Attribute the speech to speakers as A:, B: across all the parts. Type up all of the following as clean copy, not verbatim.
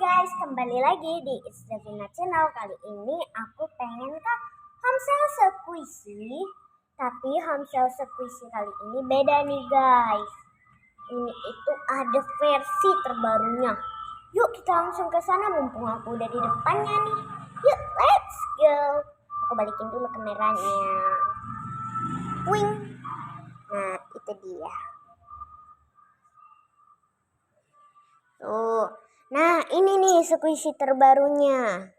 A: guys, kembali lagi di It's Davina Channel. Kali ini aku pengen kan Hamsel Squishy. Tapi Hamsel Squishy kali ini beda nih guys. Ini itu ada versi terbarunya. Yuk kita langsung ke sana mumpung aku udah di depannya nih. Yuk let's go. Aku balikin dulu kameranya. Wing. Nah itu dia. Tuh. Nah ini nih squishy terbarunya.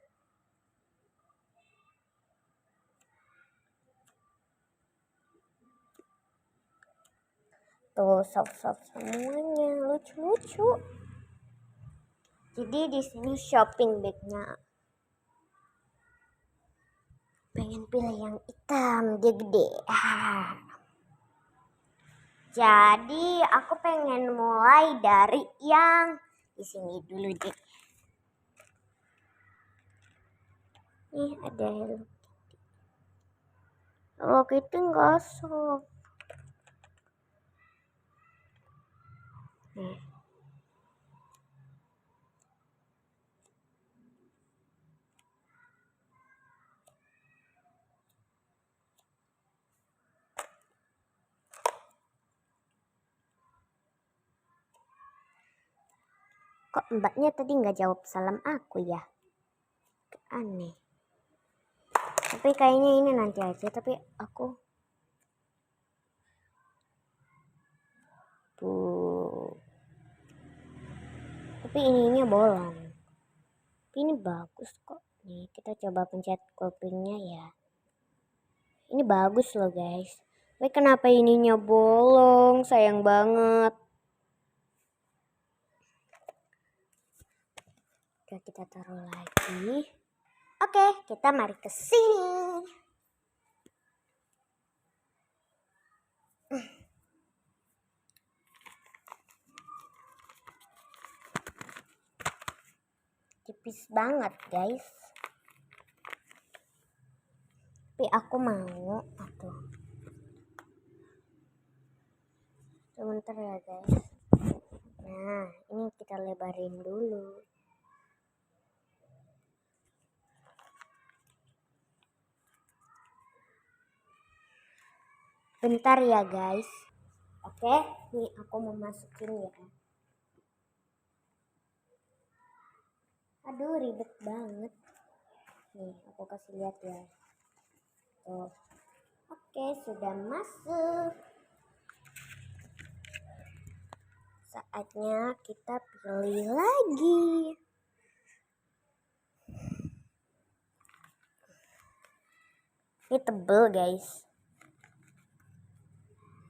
A: Tuh soft-soft semuanya, lucu-lucu. Jadi di sini shopping bagnya. Pengen pilih yang hitam, dia gede. Jadi aku pengen mulai dari yang di sini dulu deh. Nih ada Hello Kitty nggak soft. Nih. Kok mbaknya tadi nggak jawab salam aku ya? Aneh. Tapi kayaknya ini nanti aja. Tapi aku tuh. Tapi ininya bolong. Tapi ini bagus kok. Nih kita coba pencet kupingnya ya. Ini bagus loh guys. Tapi kenapa ininya bolong? Sayang banget. Oke, kita taruh lagi. Oke, kita mari ke sini. Tipis banget, guys. Tapi aku mau atuh. Sebentar ya, guys. Nah, ini kita lebarin dulu. Bentar ya guys. Oke, nih aku mau masukin ya. Aduh ribet banget. Nih aku kasih lihat ya. Tuh. Oke sudah masuk. Saatnya kita pilih lagi. Ini tebel guys.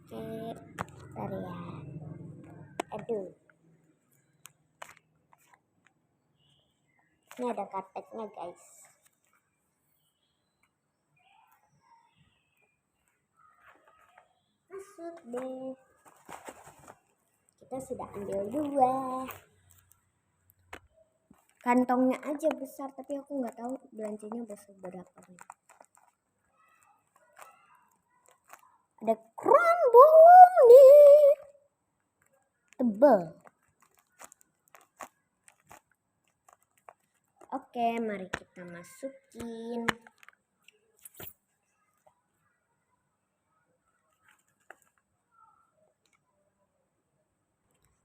A: Oke, bentar ya. Aduh. Ini ada karpetnya guys. Masuk deh. Kita sudah ambil 2. Kantongnya aja besar tapi aku nggak tahu belanjanya besar berapa nih. Ada kran bolong nih. Tebel. Oke, mari kita masukin.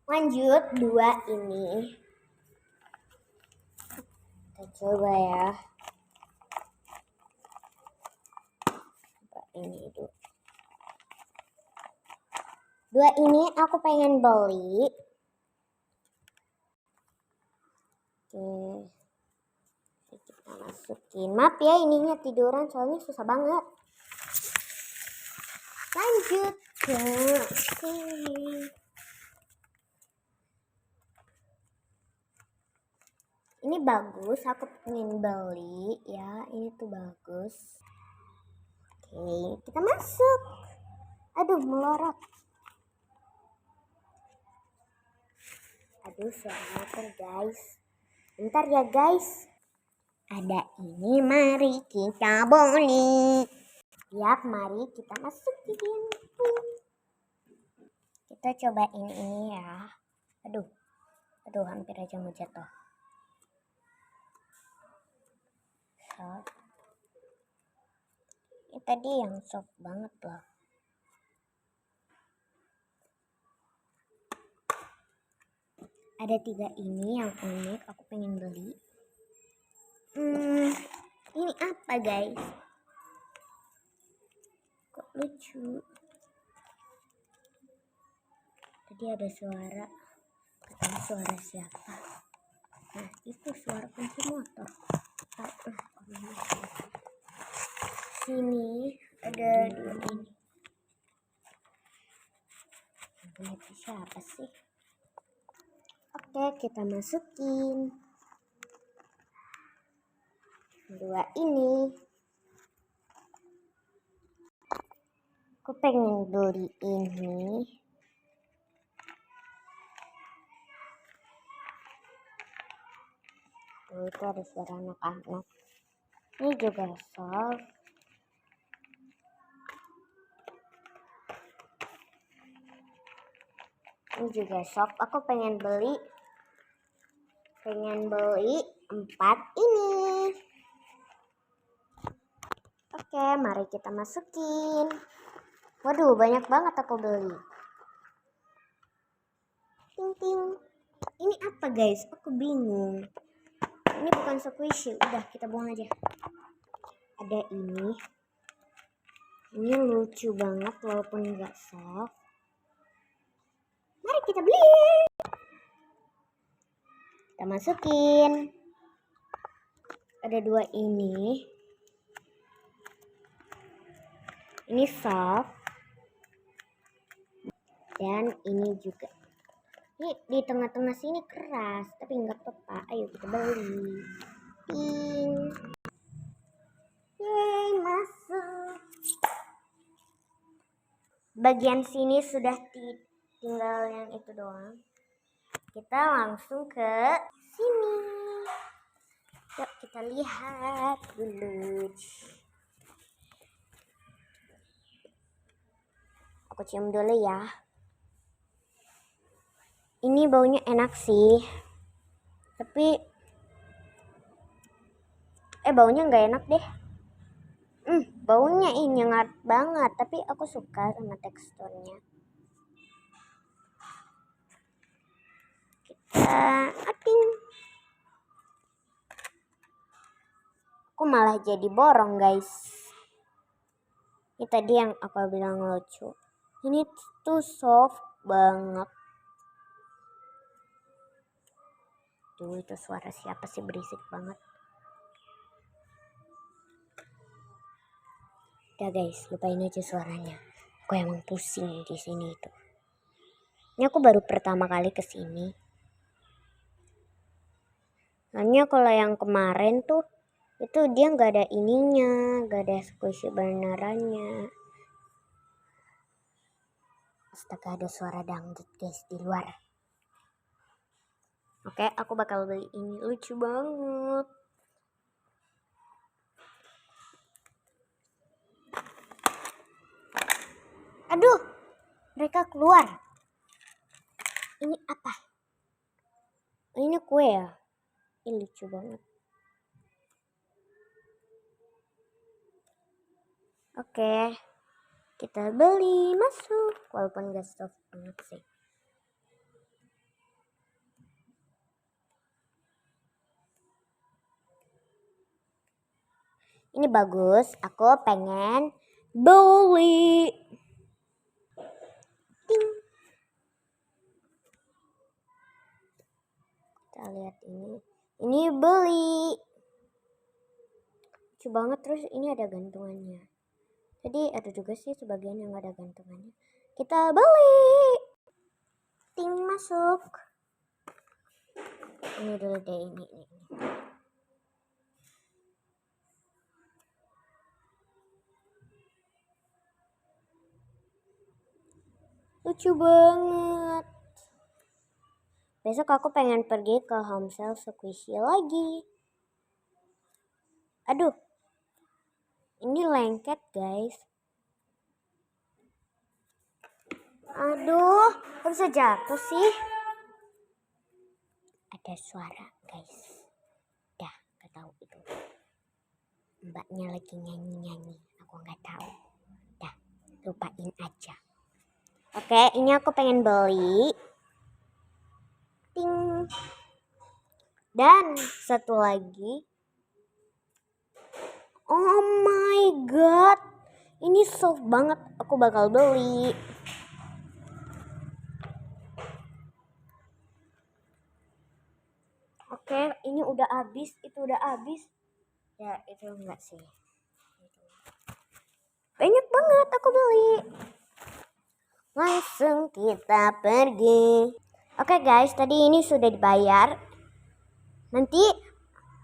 A: Lanjut 2 ini. Kita coba ya. Coba ini dulu. 2 ini aku pengen beli. Oke. Kita masukin. Maaf ya ininya tiduran soalnya susah banget. Lanjut ke sini. Ini bagus, aku pengen beli ya. Ini tuh bagus. Oke, kita masuk. Aduh, melorot. Aduh, suara motor guys. Bentar ya guys. Ada ini, mari kita beli. Yap, mari kita masukin. Kita cobain ini ya. Aduh, hampir aja mau jatuh. soft. Ini tadi yang soft banget loh. Ada 3 ini yang unik, aku pengen beli. Ini apa guys? Kok lucu? Tadi ada suara, katanya suara siapa? Nah itu suara kunci motor. Sini ada 2 ini. Ini siapa sih? Oke, kita masukin 2 ini. Aku pengen beli ini. Tuh, itu ada suara anak-anak. Ini juga soft. Ini juga soft. Aku pengen beli 4 ini. Oke, mari kita masukin. Waduh, banyak banget aku beli. Ting ting. Ini apa guys? Aku bingung. Ini bukan squishy. Udah, kita buang aja. Ada ini. Ini lucu banget walaupun nggak soft. Mari kita beli. Kita masukin. Ada 2 ini. Ini soft. Dan ini juga. Ini di tengah-tengah sini keras, tapi nggak apa-apa. Ayo kita beli. Ting. Yeay, masuk. Bagian sini sudah tinggal yang itu doang. Kita langsung ke sini. Yuk kita lihat dulu. Aku cium dulu ya. Ini baunya enak sih. Tapi baunya nggak enak deh. Baunya ini nyengat banget, tapi aku suka sama teksturnya. Kita ating. Aku malah jadi borong guys. Ini tadi yang aku bilang lucu. Ini tuh soft banget. Tuh itu suara siapa sih, berisik banget. Udah guys, lupain aja suaranya. Aku emang pusing di sini itu. Ini aku baru pertama kali kesini. Soalnya kalau yang kemarin tuh itu dia nggak ada ininya, nggak ada squishy benerannya. Astaga, ada suara dangdut guys di luar. Oke, aku bakal beli ini, lucu banget. Aduh, mereka keluar. Ini apa? Ini kue ya? Ini lucu banget. Oke, kita beli, masuk. Walaupun gak soft banget sih. Ini bagus, aku pengen beli. Ting. Kita lihat ini. Ini beli. Lucu banget, terus ini ada gantungannya. Jadi ada juga sih sebagian yang ada gantungannya. Kita beli. Ting, masuk. Ini dulu deh, ini. Lucu banget. Besok aku pengen pergi ke home sale squishy lagi. Aduh, ini lengket guys. Aduh, kok bisa jatuh sih? Ada suara guys. Dah, gak tahu itu. adiknya lagi nyanyi-nyanyi. Aku nggak tahu. Dah, lupain aja. Oke, ini aku pengen beli. Ting. Dan satu lagi. Oh my god. Ini soft banget. Aku bakal beli. Oke, ini udah habis. Itu udah habis. Ya, itu enggak sih. Banyak banget aku beli. Langsung kita pergi. Oke guys, tadi ini sudah dibayar. Nanti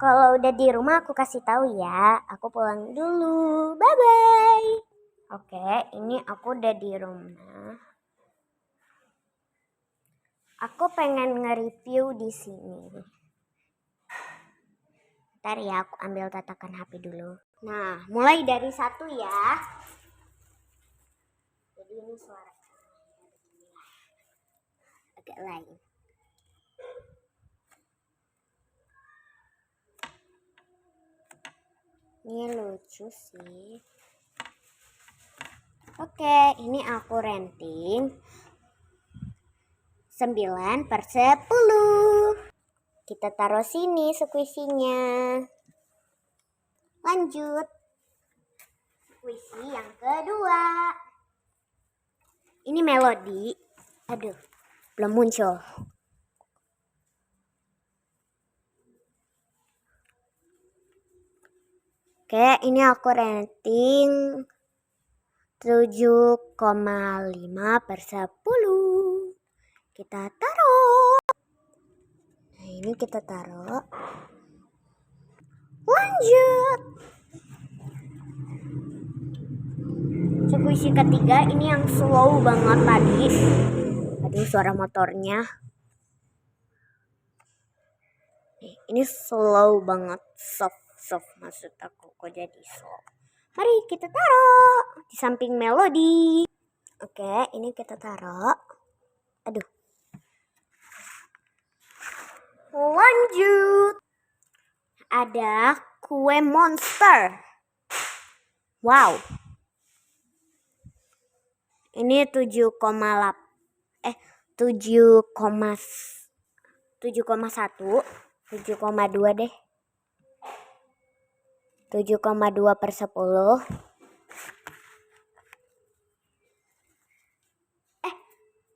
A: kalau udah di rumah aku kasih tahu ya. Aku pulang dulu. Bye bye. Oke, ini aku udah di rumah. Aku pengen nge-review di sini. Ntar ya, aku ambil tatakan HP dulu. Nah, mulai dari 1 ya. Jadi ini suara agak lain. Ini lucu sih. Oke, ini aku renting 9/10. Kita taruh sini squishy-nya. Lanjut. Squishy yang kedua. Ini Melody. Aduh, belum muncul. Oke, ini aku renting 7,5/10. Kita taruh. Nah, ini kita taruh. Lanjut. Squishy ketiga ini yang slow banget tadi. Aduh, suara motornya. Ini slow banget. Soft maksud aku. Kok jadi slow? Mari kita taruh di samping Melody. Oke, ini kita taruh. Aduh. Lanjut. Ada kue monster. Wow. Ini 7,1. 7,2 deh. 7,2/10.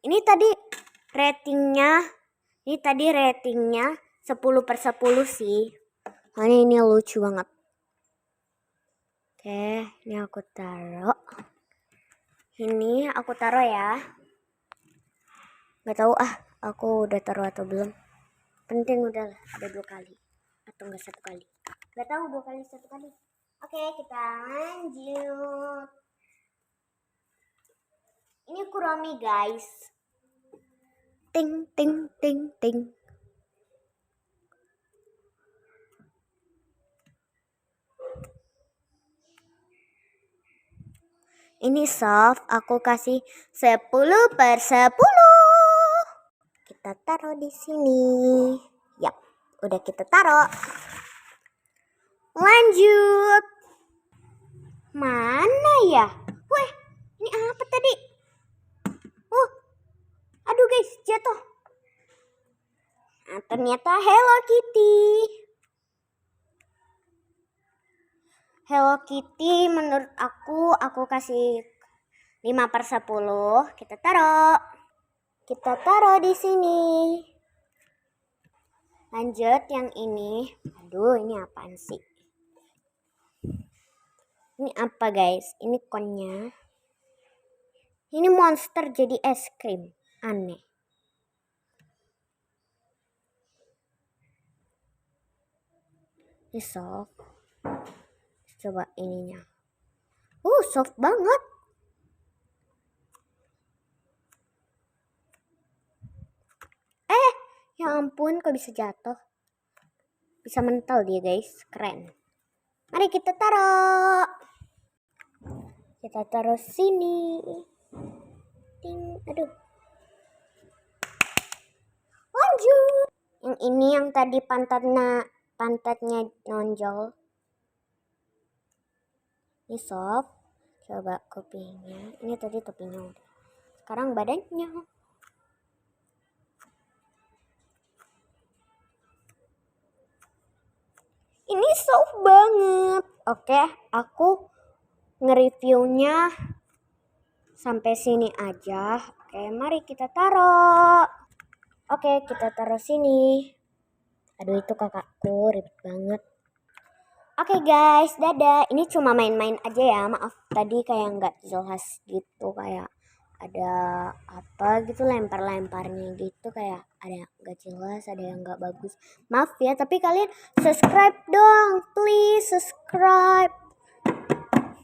A: Ini tadi ratingnya 10/10 sih. Makanya ini lucu banget. Oke, ini aku taruh. Ini aku taruh ya. Gak tahu aku udah taruh atau belum. Penting udah ada 2 kali atau enggak 1 kali. Gak tahu 2 kali 1 kali. Oke, kita lanjut. Ini Kuromi guys. Ting ting ting ting. Ini soft, aku kasih 10/10. Kita taruh di sini. Yap, udah kita taruh. Lanjut. Mana ya? Weh, ini apa tadi? Aduh guys, jatuh. Nah, ternyata Hello Kitty. Hello Kitty menurut aku kasih 5/10. Kita taruh. Kita taruh di sini. Lanjut yang ini. Aduh, ini apaan sih? Ini apa guys? Ini konnya. Ini monster jadi es krim. Aneh. Ini soft. Coba ininya. Soft banget. Ya ampun, kok bisa jatuh? Bisa mental dia guys, keren. Mari kita taruh. Kita taruh sini. Ting, aduh. Lanjut. Yang ini yang tadi pantatnya nonjol. Ini soft. Coba kupingnya. Ini tadi topinya udah. Sekarang badannya. Ini soft banget. Oke, aku nge-reviewnya sampai sini aja. Oke, mari kita taruh. Oke, kita taruh sini. Aduh, itu kakakku ribet banget. Oke guys, dadah. Ini cuma main-main aja ya. Maaf tadi kayak nggak jelas gitu, kayak ada apa gitu lempar-lemparnya gitu, kayak ada nggak jelas, ada yang nggak bagus. Maaf ya, tapi kalian subscribe dong, please subscribe.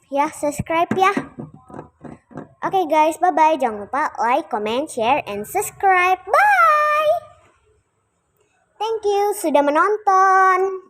A: Ya, subscribe ya. Oke guys, bye-bye. Jangan lupa like, comment, share, and subscribe. Bye. Thank you sudah menonton.